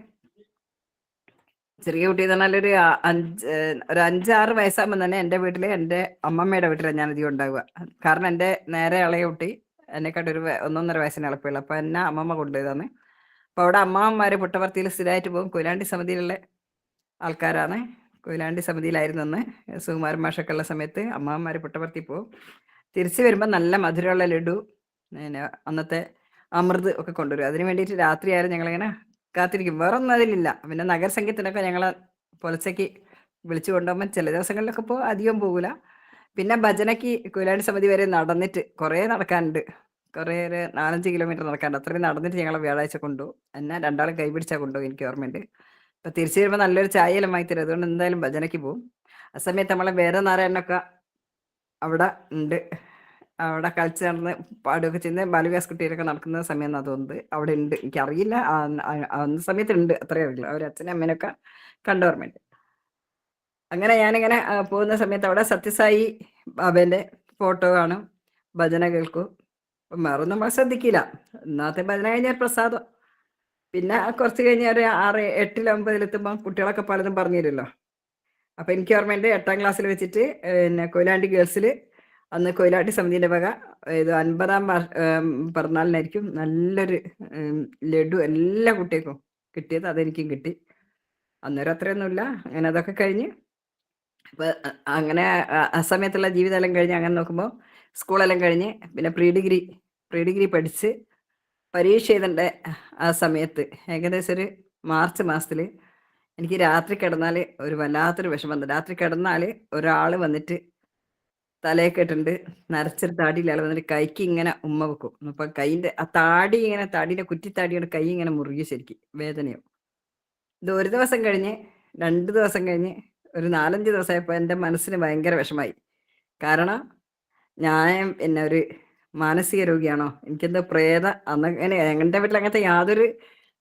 ചെറിയ കുട്ടി എന്ന് പറഞ്ഞാൽ ഒരു 5-6 വയസ്സാകുമ്പോൾ തന്നെ എൻ്റെ വീട്ടിൽ, എൻ്റെ അമ്മമ്മയുടെ വീട്ടിലാണ് ഞാൻ അധികം ഉണ്ടാവുക. കാരണം എൻ്റെ നേരെ ഇളയ കുട്ടി എന്നെക്കാട്ട് ഒരു 1-1.5 വയസ്സിന് എളുപ്പമുള്ളൂ. അപ്പോൾ എന്നെ അമ്മമ്മ കൊണ്ടുപോയതാണ്. അപ്പോൾ അവിടെ അമ്മാമ്മമാർ പുട്ടപർത്തിയിൽ സ്ഥിരമായിട്ട് പോകും. കൊയിലാണ്ടി സമിതിയിലുള്ള ആൾക്കാരാണ്. കൊയിലാണ്ടി സമിതിയിലായിരുന്നു അന്ന് സുകുമാരൻ മാഷൊക്കെ ഉള്ള സമയത്ത് അമ്മാമ്മമാർ പുട്ടപർത്തി പോകും. തിരിച്ചു വരുമ്പോൾ നല്ല മധുരമുള്ള ലഡു, പിന്നെ അന്നത്തെ അമൃത് ഒക്കെ കൊണ്ടുവരും. അതിന് വേണ്ടിയിട്ട് രാത്രിയായാലും ഞങ്ങളിങ്ങനെ കാത്തിരിക്കും. വേറൊന്നും അതിലില്ല. പിന്നെ നഗരസംഗീതത്തിനൊക്കെ ഞങ്ങൾ പുലച്ചയ്ക്ക് വിളിച്ചു കൊണ്ടുപോകുമ്പോൾ ചില ദിവസങ്ങളിലൊക്കെ അധികം പോകില്ല. പിന്നെ ഭജനയ്ക്ക് കൊയിലാണ്ടി സമിതി വരെ നടന്നിട്ട് കുറേ നടക്കാനുണ്ട്. കുറേ ഒരു 4-5 കിലോമീറ്റർ നടക്കാണ്ട്. അത്രയും നടന്നിട്ട് ഞങ്ങളെ വ്യാഴാഴ്ച കൊണ്ടുപോകും. എന്നെ രണ്ടാളും കൈപിടിച്ചാൽ കൊണ്ടുപോകും, എനിക്ക് ഓർമ്മയുണ്ട്. അപ്പം തിരിച്ചു വരുമ്പോൾ നല്ലൊരു ചായയെല്ലാം വാങ്ങി തരും. അതുകൊണ്ട് എന്തായാലും ഭജനയ്ക്ക് പോകും. ആ സമയത്ത് നമ്മളെ വേദനാരായണനൊക്കെ അവിടെ ഉണ്ട്. അവിടെ കളിച്ച് നടന്ന് പാടുകയൊക്കെ ചെയ്യുന്ന ബാലവികാസ് കുട്ടികളൊക്കെ നടക്കുന്ന സമയം എന്നാണ് തോന്നുന്നത്. അവിടെ ഉണ്ട്, എനിക്കറിയില്ല. അന്ന സമയത്തുണ്ട്, അത്രയേ അറിയില്ല. അവർ അച്ഛനും അമ്മേനൊക്കെ കണ്ടോർമ്മയുണ്ട്. അങ്ങനെ ഞാനിങ്ങനെ പോകുന്ന സമയത്ത് അവിടെ സത്യസായി ബാബേൻ്റെ ഫോട്ടോ കാണും, ഭജന കേൾക്കും. അപ്പം വേറൊന്നും നമ്മൾ ശ്രദ്ധിക്കില്ല. ഇന്നത്തെ ഭജന കഴിഞ്ഞാൽ പ്രസാദം. പിന്നെ കുറച്ച് കഴിഞ്ഞ് ഒരു 6, 8, 9 കുട്ടികളൊക്കെ പലതും പറഞ്ഞു തരുമല്ലോ. അപ്പം എനിക്ക് ഓർമ്മയുണ്ട് 8ാം ക്ലാസ്സിൽ വെച്ചിട്ട് പിന്നെ കൊയിലാണ്ടി ഗേൾസിൽ അന്ന് കൊയിലാണ്ടി സമിതിൻ്റെ വക ഇത് 50ാം പിറന്നാളിനായിരിക്കും നല്ലൊരു ലഡു എല്ലാ കുട്ടികൾക്കും കിട്ടിയത്. അതെനിക്കും കിട്ടി. അന്നേരം അത്രയൊന്നുമില്ല. അങ്ങനെ അതൊക്കെ കഴിഞ്ഞ് അപ്പം അങ്ങനെ ആ സമയത്തുള്ള ജീവിതമെല്ലാം കഴിഞ്ഞ് അങ്ങനെ നോക്കുമ്പോൾ സ്കൂളെല്ലാം കഴിഞ്ഞ് പിന്നെ പ്രീ ഡിഗ്രി പഠിച്ച് പരീക്ഷ എഴുതേണ്ട ആ സമയത്ത് ഏകദേശം ഒരു മാർച്ച് മാസത്തിൽ എനിക്ക് രാത്രി കിടന്നാൽ ഒരു വല്ലാത്തൊരു വിഷമം. രാത്രി കിടന്നാൽ ഒരാൾ വന്നിട്ട് തലയെ കെട്ടുണ്ട് നരച്ചൊരു താടിയിൽ ആൾ വന്നിട്ട് കൈക്ക് ഇങ്ങനെ ഉമ്മ വെക്കും. അപ്പം കൈൻ്റെ ആ താടി ഇങ്ങനെ താടീൻ്റെ കുറ്റിത്താടിയുടെ കൈ ഇങ്ങനെ മുറുകി ശരിക്കും വേദനയോ. ഇത് ഒരു ദിവസം കഴിഞ്ഞ് 2 ദിവസം കഴിഞ്ഞ് ഒരു 4-5 ദിവസമായപ്പോൾ എൻ്റെ മനസ്സിന് ഭയങ്കര വിഷമായി. കാരണം ഞാൻ പിന്നെ ഒരു മാനസിക രോഗിയാണോ, എനിക്കെന്തോ അങ്ങനെ എൻ്റെ വീട്ടിൽ അങ്ങനത്തെ യാതൊരു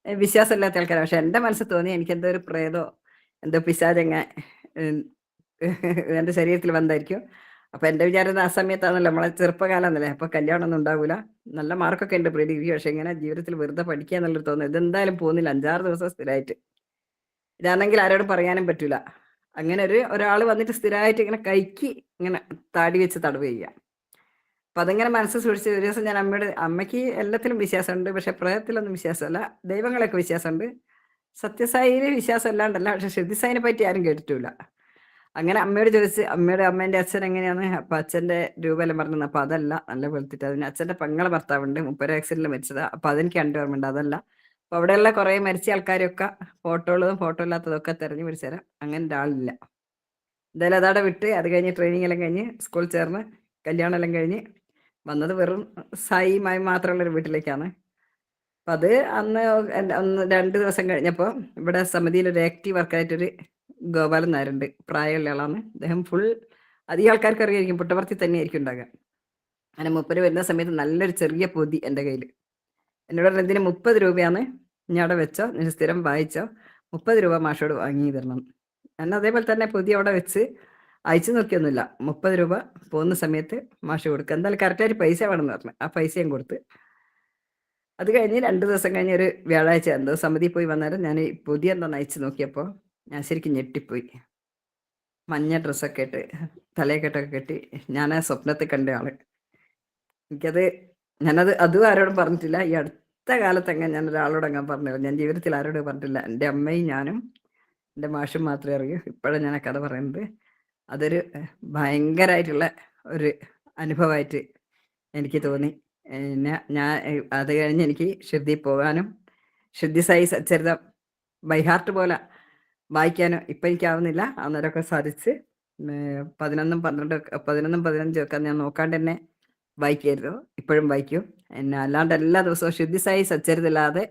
വിശ്വാസമില്ലാത്ത ആൾക്കാരാണ്. പക്ഷെ എൻ്റെ മനസ്സിൽ തോന്നി എനിക്കെന്തോ ഒരു പ്രേതോ എന്തോ പിശാചങ്ങ എൻ്റെ ശരീരത്തിൽ വന്നായിരിക്കും. അപ്പം എൻ്റെ വിചാരം ആ സമയത്താണല്ലോ നമ്മളെ ചെറുപ്പകാലം എന്നല്ലേ, അപ്പോൾ കല്യാണമൊന്നും ഉണ്ടാവില്ല. നല്ല മാർക്കൊക്കെ ഉണ്ട് പ്രീ ഡിഗ്രി. പക്ഷെ ഇങ്ങനെ ജീവിതത്തിൽ വെറുതെ പഠിക്കുക എന്നുള്ളൊരു തോന്നുന്നു. ഇതെന്തായാലും പോകുന്നില്ല 5-6 ദിവസം സ്ഥിരമായിട്ട്. ഇതാണെങ്കിൽ ആരോടും പറയാനും പറ്റൂല. അങ്ങനെ ഒരാൾ വന്നിട്ട് സ്ഥിരമായിട്ട് ഇങ്ങനെ കൈക്ക് ഇങ്ങനെ താടി വെച്ച് തടവ് ചെയ്യുക. അപ്പം അതിങ്ങനെ മനസ്സ് സൂക്ഷിച്ച് ഒരു ദിവസം ഞാൻ അമ്മയ്ക്ക് എല്ലാത്തിലും വിശ്വാസമുണ്ട്, പക്ഷെ പ്രേതത്തിലൊന്നും വിശ്വാസമല്ല. ദൈവങ്ങളൊക്കെ വിശ്വാസമുണ്ട്. സത്യസായിയിൽ വിശ്വാസം അല്ലാണ്ടല്ല, പക്ഷെ ഷിർദിസായിനെ പറ്റി ആരും കേട്ടിട്ടില്ല. അങ്ങനെ അമ്മയോട് ചോദിച്ച് അമ്മേൻ്റെ അച്ഛൻ എങ്ങനെയാണ്. അപ്പം അച്ഛൻ്റെ രൂപമെല്ലാം പറഞ്ഞു. അപ്പം അതല്ല, നല്ല വെളുത്തിട്ട്. അതിന് അച്ഛൻ്റെ പെങ്ങളെ ഭർത്താവുണ്ട്, 30 ആക്സിഡൻറ്റിൽ മരിച്ചതാണ്. അപ്പം അതെനിക്ക് കണ്ടു ഓർമ്മയുണ്ട്, അതല്ല. അപ്പോൾ അവിടെയുള്ള കുറേ മരിച്ച ആൾക്കാരൊക്കെ ഫോട്ടോകളും ഫോട്ടോ ഇല്ലാത്തതൊക്കെ തിരഞ്ഞു പിടിച്ചു തരാം. അങ്ങനെ ഒരാളില്ല. എന്തായാലും അതവിടെ വിട്ട് അത് കഴിഞ്ഞ് ട്രെയിനിങ് എല്ലാം കഴിഞ്ഞ് സ്കൂളിൽ ചേർന്ന് കല്യാണം എല്ലാം കഴിഞ്ഞ് വന്നത് വെറും സായിയുമായി മാത്രമുള്ളൊരു വീട്ടിലേക്കാണ്. അപ്പം അത് അന്ന് 2 ദിവസം കഴിഞ്ഞപ്പോൾ ഇവിടെ സമിതിയിൽ ഒരു ആക്റ്റീവ് വർക്കായിട്ടൊരു ഗോപാലൻ നായരുണ്ട്, പ്രായമുള്ള ആളാണ് അദ്ദേഹം. അധികം ആൾക്കാർക്ക് അറിയായിരിക്കും, പുട്ടപർത്തി തന്നെയായിരിക്കും ഉണ്ടാകുക. അങ്ങനെ മൂപ്പര് വരുന്ന സമയത്ത് നല്ലൊരു ചെറിയ പൊതി എൻ്റെ കയ്യിൽ. എന്നോട് പറഞ്ഞ ഇതിന് 30 രൂപയാണ്, ഞാൻ അവിടെ വെച്ചോ, ഞാൻ സ്ഥിരം വായിച്ചോ, 30 രൂപ മാഷോട് വാങ്ങി തരണം. ഞാൻ അതേപോലെ തന്നെ പൊതി അവിടെ വെച്ച് അയച്ചു നോക്കിയൊന്നുമില്ല. 30 രൂപ പോകുന്ന സമയത്ത് മാഷ് കൊടുക്കുക. എന്തായാലും കറക്റ്റായിട്ട് പൈസ വേണമെന്ന് പറഞ്ഞു. ആ പൈസയും കൊടുത്ത് അത് കഴിഞ്ഞ് 2 ദിവസം കഴിഞ്ഞ് ഒരു വ്യാഴാഴ്ച എന്തോ സമിതി പോയി വന്നേരം ഞാൻ ഈ പൊതി എന്താണെന്ന് അയച്ചു നോക്കിയപ്പോൾ ഞാൻ ശരിക്കും ഞെട്ടിപ്പോയി. മഞ്ഞ ഡ്രസ്സൊക്കെ ഇട്ട് തലയെക്കെട്ടൊക്കെ കെട്ടി ഞാൻ ആ സ്വപ്നത്തിൽ കണ്ട ആള്. ഞാനത് അതും ആരോടും പറഞ്ഞിട്ടില്ല. ഈ അടുത്ത കാലത്തങ്ങനെ ഞാൻ ഒരാളോടങ്ങാൻ പറഞ്ഞു. ഞാൻ ജീവിതത്തിൽ ആരോടും പറഞ്ഞിട്ടില്ല. എൻ്റെ അമ്മയും ഞാനും എൻ്റെ മാഷും മാത്രമേ അറിയൂ. ഇപ്പോഴും ഞാൻ ആ കഥ പറയുന്നത്. അതൊരു ഭയങ്കരമായിട്ടുള്ള ഒരു അനുഭവമായിട്ട് എനിക്ക് തോന്നി. ഞാൻ അത് കഴിഞ്ഞ് എനിക്ക് ഷിർദി പോകാനും ഷിർദി സായി സച്ചരിതം ബൈ ഹാർട്ട് പോലെ വായിക്കാനും ഇപ്പം എനിക്കാവുന്നില്ല. അന്നേരമൊക്കെ സാധിച്ച് 11, 12, 11, 15 ഒക്കെ ഞാൻ നോക്കാണ്ട് തന്നെ വായിക്കുമായിരുന്നു. ഇപ്പോഴും വായിക്കും. അല്ലാണ്ട് എല്ലാ ദിവസവും ഷിർദി സായി സച്ചരിതമില്ലാതെ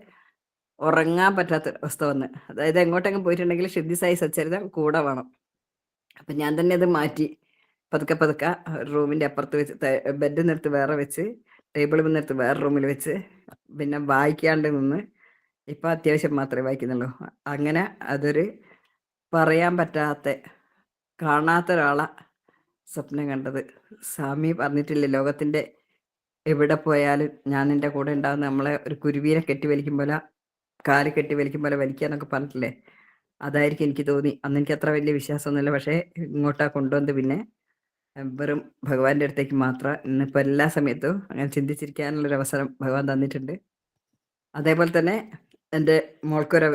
ഉറങ്ങാൻ പറ്റാത്ത അവസ്ഥ വന്ന്. അതായത് എങ്ങോട്ടെങ്കിലും പോയിട്ടുണ്ടെങ്കിൽ ഷിർദി സായി സച്ചരിതം കൂടെ വേണം. അപ്പം ഞാൻ തന്നെ അത് മാറ്റി പതുക്കെ റൂമിൻ്റെ അപ്പുറത്ത് വെച്ച് ബെഡ് നിർത്ത് വേറെ വെച്ച് ടേബിളിൽ നിർത്ത് വേറെ റൂമിൽ വെച്ച് പിന്നെ വായിക്കാണ്ട് നിന്ന് ഇപ്പം അത്യാവശ്യം മാത്രമേ വായിക്കുന്നുള്ളൂ. അങ്ങനെ അതൊരു പറയാൻ പറ്റാത്ത കാണാത്ത ഒരാളെ സ്വപ്നം കണ്ടത്. സ്വാമി പറഞ്ഞിട്ടില്ലേ, ലോകത്തിൻ്റെ എവിടെ പോയാലും ഞാൻ നിൻ്റെ കൂടെ ഉണ്ടാകുന്ന, നമ്മളെ ഒരു കുരുവീനെ കെട്ടി വലിക്കും പോലെ, കാല് കെട്ടി വലിക്കും പോലെ വലിക്കാന്നൊക്കെ പറഞ്ഞിട്ടില്ലേ, അതായിരിക്കും എനിക്ക് തോന്നി. അന്ന് എനിക്ക് അത്ര വലിയ വിശ്വാസമൊന്നുമില്ല. പക്ഷേ ഇങ്ങോട്ടാ കൊണ്ടുവന്ന് പിന്നെ വെറും ഭഗവാന്റെ അടുത്തേക്ക് മാത്രം. ഇന്നിപ്പോൾ എല്ലാ സമയത്തും അങ്ങനെ ചിന്തിച്ചിരിക്കാനുള്ളൊരു അവസരം ഭഗവാൻ തന്നിട്ടുണ്ട്. അതേപോലെ തന്നെ എൻ്റെ മോൾക്കൊരു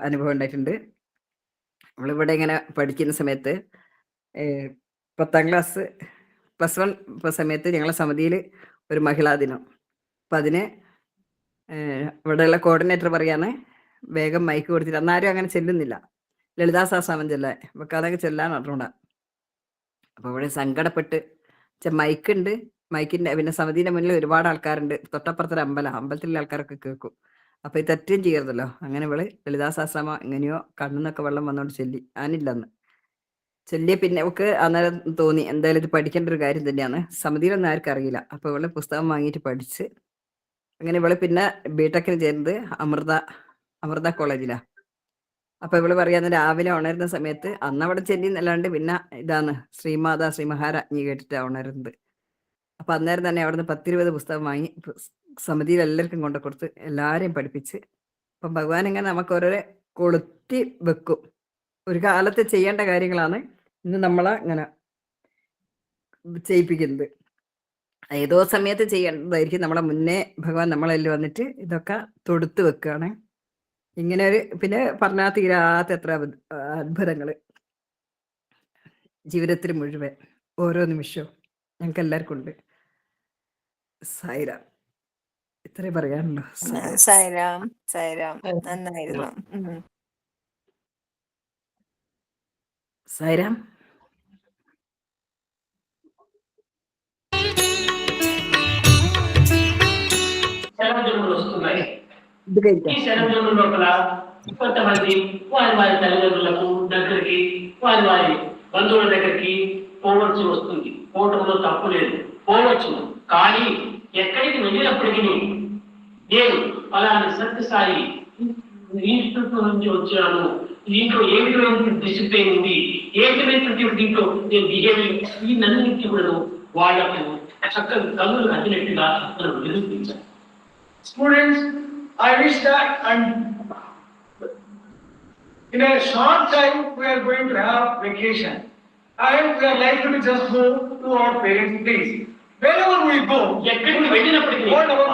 അനുഭവം ഉണ്ടായിട്ടുണ്ട്. നമ്മളിവിടെ ഇങ്ങനെ പഠിക്കുന്ന സമയത്ത് 10ാം ക്ലാസ് +1 സമയത്ത് ഞങ്ങളെ സമിതിയിൽ ഒരു മഹിളാ ദിനം. അപ്പം അതിന് ഇവിടെയുള്ള കോർഡിനേറ്റർ പറയാണ് വേഗം മൈക്ക് കൊടുത്തിട്ട്, അന്നാരും അങ്ങനെ ചെല്ലുന്നില്ല, ലളിതാ സഹസ്രനാമം ചെല്ലാൻ, നമുക്ക് അതൊക്കെ ചെല്ലാൻ അറിഞ്ഞൂടാ. അപ്പോൾ ഇവിടെ സങ്കടപ്പെട്ട് മൈക്കുണ്ട്, മൈക്കിന്റെ പിന്നെ സമിതിന്റെ മുന്നിൽ ഒരുപാട് ആൾക്കാരുണ്ട്, തൊട്ടപ്പുറത്തൊരു അമ്പലത്തിലെ ആൾക്കാരൊക്കെ കേൾക്കും. അപ്പൊ ഇത് തെറ്റും ചെയ്യരുതല്ലോ. അങ്ങനെ ഇവള് ലളിതാ സഹസ്രനാമം എങ്ങനെയോ കണ്ണിന്നൊക്കെ വെള്ളം വന്നോണ്ട് ചൊല്ലി. ഞാനില്ലെന്ന് ചൊല്ലിയ പിന്നെ അവൾക്ക് അന്നേരം തോന്നി എന്തായാലും ഇത് പഠിക്കേണ്ട ഒരു കാര്യം തന്നെയാണ്. സമിതിയിലൊന്നും ആർക്കും അറിയില്ല. അപ്പൊ ഇവള് പുസ്തകം വാങ്ങിയിട്ട് പഠിച്ച് അങ്ങനെ ഇവള് പിന്നെ ബിടെക്കിന് ചേർന്നത് അമൃത കോളേജിലാ. അപ്പൊ ഇവള് പറയാന്ന് രാവിലെ ഉണരുന്ന സമയത്ത് അന്ന് അവിടെ ചെല്ലിന്നല്ലാണ്ട് പിന്നെ ഇതാണ് ശ്രീമാതാ ശ്രീ മഹാരാജ്ഞി കേട്ടിട്ടാ ഉണരുന്നത്. അപ്പൊ അന്നേരം തന്നെ അവിടുന്ന് 10-20 പുസ്തകം വാങ്ങി സമിതിയിൽ എല്ലാവർക്കും കൊണ്ടു കൊടുത്ത് എല്ലാരെയും പഠിപ്പിച്ച്. അപ്പം ഭഗവാൻ ഇങ്ങനെ നമുക്ക് ഓരോരെ കൊളുത്തി വെക്കും. ഒരു കാലത്ത് ചെയ്യേണ്ട കാര്യങ്ങളാണ് ഇന്ന് നമ്മളെ ഇങ്ങനെ ചെയ്യിപ്പിക്കുന്നത്. ഏതോ സമയത്ത് ചെയ്യേണ്ടതായിരിക്കും. നമ്മളെ മുന്നേ ഭഗവാൻ നമ്മളെല്ലാം വന്നിട്ട് ഇതൊക്കെ തൊടുത്ത് വെക്കുകയാണ്. ഇങ്ങനെ ഒരു പിന്നെ പറഞ്ഞാൽ തീരാത്ത എത്ര അത്ഭുതങ്ങള് ജീവിതത്തിൽ മുഴുവൻ ഓരോ നിമിഷവും ഞങ്ങൾക്ക് എല്ലാവർക്കും ഉണ്ട്. സായിരാം, ഇത്രേ പറയാനുള്ളൂ. സായിരാം സായിരാം, നന്നായിരുന്നു. സായിരാം. శరజనులు వస్తున్నాయి. ఇది ఈ കഴിക്കാം. శరజనుల లోపల కొంతమంది వారి వారి తల్లిదండ్రులకు దగ్గరికి వారి వారి బంధువుల దగ్గరికి పోవలసి వస్తుంది. పోవటంలో తప్పు లేదు, పోవచ్చు. కానీ ఎక్కడికి వెళ్ళినప్పటికీ నేను అలాంటి సత్యసాయి ఇన్స్టిట్యూట్ నుంచి వచ్చాను, దీంట్లో ఏ విధమైన డిసిప్లిన్ ఉంది, ఏ విధమైనటువంటి దీంట్లో నేను బిహేవియర్, ఈ నన్నింటి కూడా వాళ్ళకు చక్కగా కన్నులు కట్టినట్టుగా మనం నిరూపించాలి. Students, I wish that, and in a short time we are going to have vacation, and we are likely to just go to our parents' place. Wherever we go, ఎక్కడికి వెళ్ళినప్పటికీ whatever,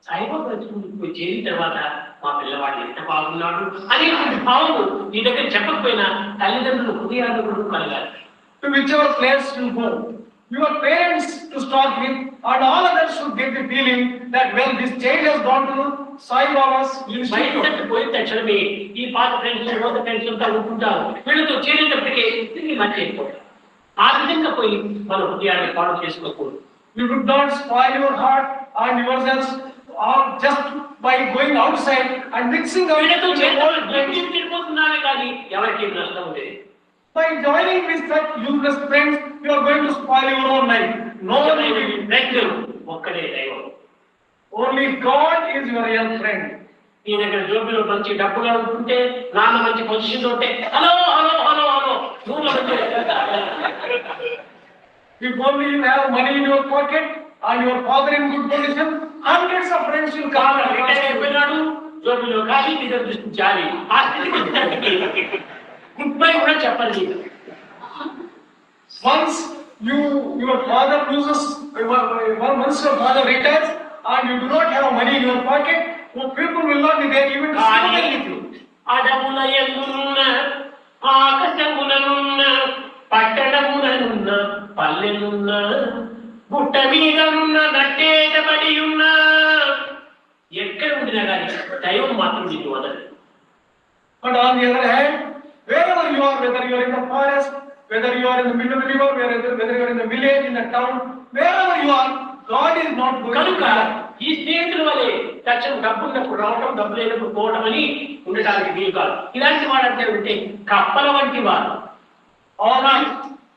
సాయిబాబా స్కూల్కి చేరిన తర్వాత మా పిల్లవాడు ఎంత బాగున్నాడు అనేటువంటి భావము నీ దగ్గర చెప్పకపోయినా తల్లిదండ్రులు హృదయాలు కూడా కలగాలి. to whichever place you go, your parents to start with, and all others should get the feeling that when this child has gone to Sai Baba's institute, బయట పోయిన తక్షణమే ఈ పాత ఫ్రెండ్స్ కొత్త ఫ్రెండ్స్ అంతా ఉంటుంటారు, వీళ్ళతో చేరేటప్పటికే తిరిగి మంచి అయిపోతారు. ఆ విధంగా పోయి మన హృదయాన్ని పాడు చేసుకోకూడదు. you should not spoil your heart and yourselves or just by going outside and mixing up వీళ్ళతో with the world. తిరిగిపోతున్నామే కానీ ఎవరికి నష్టం లేదు. By joining with such useless friends, you are going to spoil your own life. No one will be. ఒక్కడే దైవం. Only God is your real friend. నీ దగ్గర జోబులో మంచి డబ్బుగా ఉంటుంటే, నాన్న మంచి పొజిషన్ ఉంటే, హలో హలో హలో హలో నువ్వు మంచి. If only you have money in your pocket and your father in good position, hundreds of friends will come and retire ask you. అయిపోయినాడు, జోబులో ఖాళీ, నిజం దృష్టి జాలి. ఆ స్థితికి గుడ్ బై కూడా చెప్పండి. Once your father loses, once your father retires and you do not have money in your pocket, people will not be there even to smile with you. అడముల ఎన్నున్న ఆకాశములనున్న పట్టణములనున్న పల్లెనున్న గుట్ట మీదనున్న నట్టేటబడి ఉన్న ఎక్కడ ఉండినా కానీ దైవం మాత్రం నీకు వదలదు. But on the other hand, wherever you are, whether you are in the forest, whether you are in the middle of the river, whether you are in the village, in the town, wherever you are, God is not going to కనుక do that. ఈ స్నేహితుల వల్లే తక్షణం డబ్బు ఉన్నప్పుడు రావటం, డబ్బు లేనప్పుడు పోవటం అని ఉండటానికి వీలు కాదు. ఇలాంటి వాడంటే ఉంటే కప్పల వంటి వారు.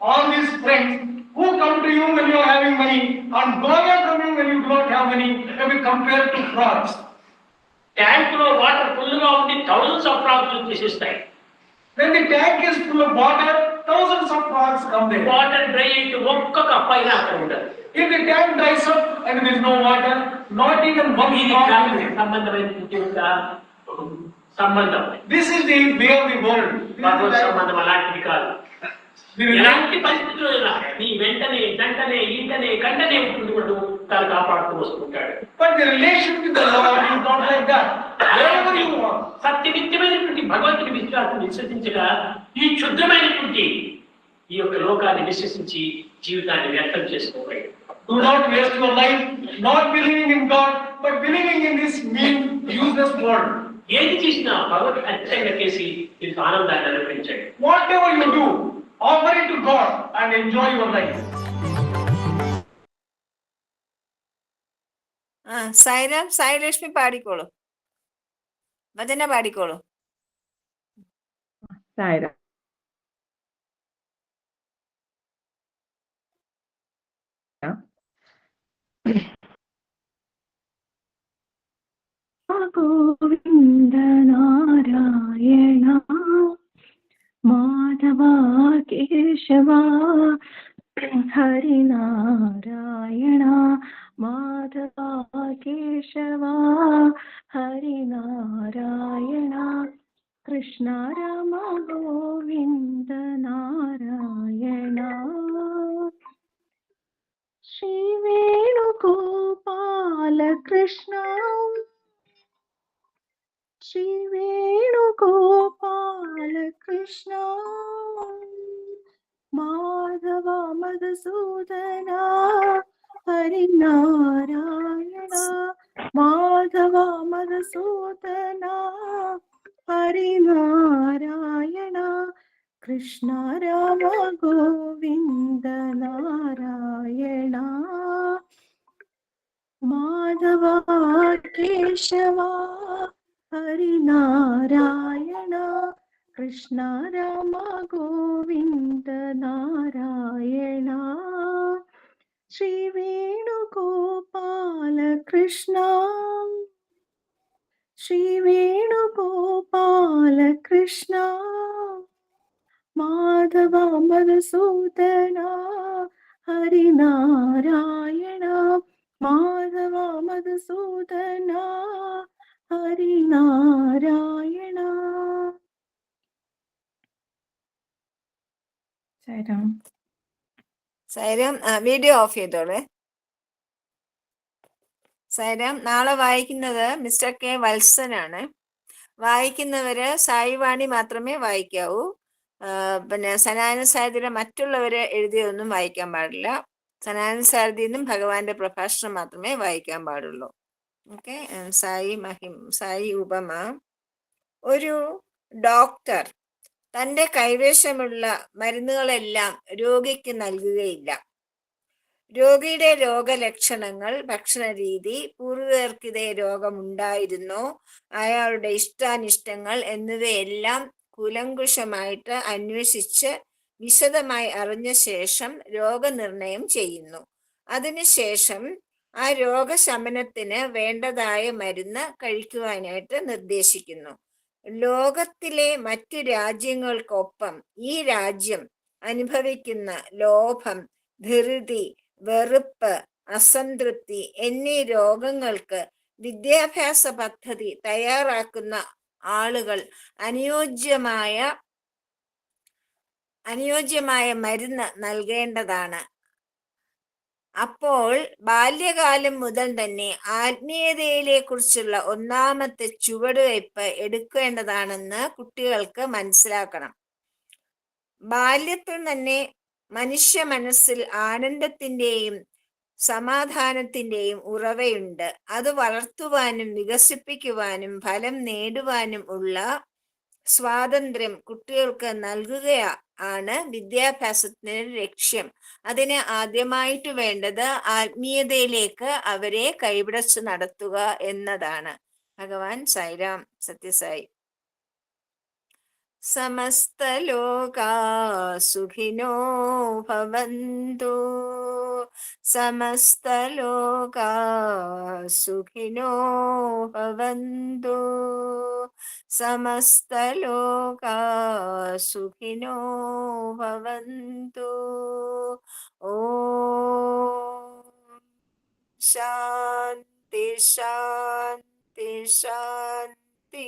All these friends who come to you when you are having money and go away from you when you do not have money, can be compared to frogs. ట్యాంకులో వాటర్ ఫుల్గా ఉండి థౌసండ్స్ ఆఫ్ ఫ్రాగ్స్ తీసేస్తాయి. When the tank is full of water, thousands of frogs come there. Water dry అయితే ఒక్క కప్ప అయినా అక్కడ ఉండదు. If the tank dries up and there is no water, not even one ఇది frog. ప్రాకృతిక సంబంధమైనటువంటి ఒక సంబంధం. This is the way of the world. భగవత్ సంబంధం అలాంటిది కాదు. ఎలాంటి పరిస్థితుల్లో నీ వెంటనే ఈటనే గంటనే ఉంటుంది కూడా తను కాపాడుతూ వస్తుంటాడు. But the relation with the Lord is not like that. Wherever you are. సత్యనిత్యమైనటువంటి భగవంతుని విశ్వసించగా ఈ క్షుద్రమైనటువంటి ఈ యొక్క లోకాన్ని విశ్వసించి జీవితాన్ని వ్యర్థం చేసుకోవాలి. Do not waste your life not believing in God, but believing in this mean, useless world. ఏది చేసినా భగవత్ ఖచ్చితంగా చేసి మీకు ఆనందాన్ని అనుభవించండి. Whatever you do, offer it to God and enjoy your life. സൈരം Sailakshmi പാടിക്കോളൂ, ഭജന പാടിക്കോളൂ. സായിരാം. ഗോവിന്ദ നാരായണ മാധവ കേശവ ഹരിനാരായണ മാധവ കേശവ ഹരിനാരായണ കൃഷ്ണ രാമ ഗോവിന്ദ നാരായണ ശ്രീ വേണുഗോപാല കൃഷ്ണ ശ്രീ വേണുഗോപാല കൃഷ്ണ മാധവ മധുസൂദന ഹരിനാരായണ മാധവ മധുസൂദന ഹരിനാരായണ കൃഷ്ണ രാമ ഗോവിന്ദ നാരായണ മാധവ കേശവ ഹരിനാരായണ കൃഷ്ണ രാമ ഗോവിന്ദ നാരായണ ശ്രീ വേണുഗോപാല കൃഷ്ണ ശ്രീ വേണുഗോപാല കൃഷ്ണ മാധവ മധുസൂദന ഹരിനാരായണ മാധവ മധുസൂദന ഹരിനാരായണ. സൈരം വീഡിയോ ഓഫ് ചെയ്തോളെ. സൈരം നാളെ വായിക്കുന്നത് മിസ്റ്റർ കെ വത്സനാണ്. വായിക്കുന്നവര് സായിവാണി മാത്രമേ വായിക്കാവൂ. പിന്നെ സനാതന സാരഥിയുടെ മറ്റുള്ളവര് എഴുതിയൊന്നും വായിക്കാൻ പാടില്ല. സനാതന സാരഥിന്നും ഭഗവാന്റെ പ്രഭാഷണം മാത്രമേ വായിക്കാൻ പാടുള്ളൂ. ഓക്കെ. സായി ഉപമ. ഒരു ഡോക്ടർ തൻ്റെ കൈവശമുള്ള മരുന്നുകളെല്ലാം രോഗിക്ക് നൽകുകയില്ല. രോഗിയുടെ രോഗലക്ഷണങ്ങൾ, ഭക്ഷണരീതി, പൂർവികർക്ക് ഇതേ രോഗമുണ്ടായിരുന്നോ, അയാളുടെ ഇഷ്ടാനിഷ്ടങ്ങൾ എന്നിവയെല്ലാം കൂലങ്കുഷമായിട്ട് അന്വേഷിച്ച് വിശദമായി അറിഞ്ഞ ശേഷം രോഗനിർണയം ചെയ്യുന്നു. അതിനുശേഷം ആ രോഗശമനത്തിന് വേണ്ടതായ മരുന്ന് കഴിക്കുവാനായിട്ട് നിർദ്ദേശിക്കുന്നു. ലോകത്തിലെ മറ്റു രാജ്യങ്ങൾക്കൊപ്പം ഈ രാജ്യം അനുഭവിക്കുന്ന ലോഭം, ധൃതി, വെറുപ്പ്, അസംതൃപ്തി എന്നീ രോഗങ്ങൾക്ക് വിദ്യാഭ്യാസ പദ്ധതി തയ്യാറാക്കുന്ന ആളുകൾ അനുയോജ്യമായ മരുന്ന് നൽകേണ്ടതാണ്. അപ്പോൾ ബാല്യകാലം മുതൽ തന്നെ ആത്മീയതയിലെ കുറിച്ചുള്ള ഒന്നാമത്തെ ചുവടുവയ്പ് എടുക്കേണ്ടതാണെന്ന് കുട്ടികൾക്ക് മനസ്സിലാക്കണം. ബാല്യത്തിൽ തന്നെ മനുഷ്യ മനസ്സിൽ ആനന്ദത്തിൻ്റെയും സമാധാനത്തിൻ്റെയും ഉറവയുണ്ട്. അത് വളർത്തുവാനും വികസിപ്പിക്കുവാനും ഫലം നേടുവാനും ഉള്ള സ്വാതന്ത്ര്യം കുട്ടികൾക്ക് നൽകുകയാണ് വിദ്യാഭ്യാസത്തിന്റെ ലക്ഷ്യം. അതിന് ആദ്യമായിട്ട് വേണ്ടത് ആത്മീയതയിലേക്ക് അവരെ കൈപിടിച്ച് നടത്തുക എന്നതാണ്. ഭഗവാൻ സായിരാം. സത്യസായി. സമസ്തലോകാ സുഖിനോ ഭവന്തു സമസ്തലോകാ സുഖിനോ ഭവന്തു സമസ്തലോകാ സുഖിനോ ഭവന്തു. ഓം ശാന്തി ശാന്തി ശാന്തി.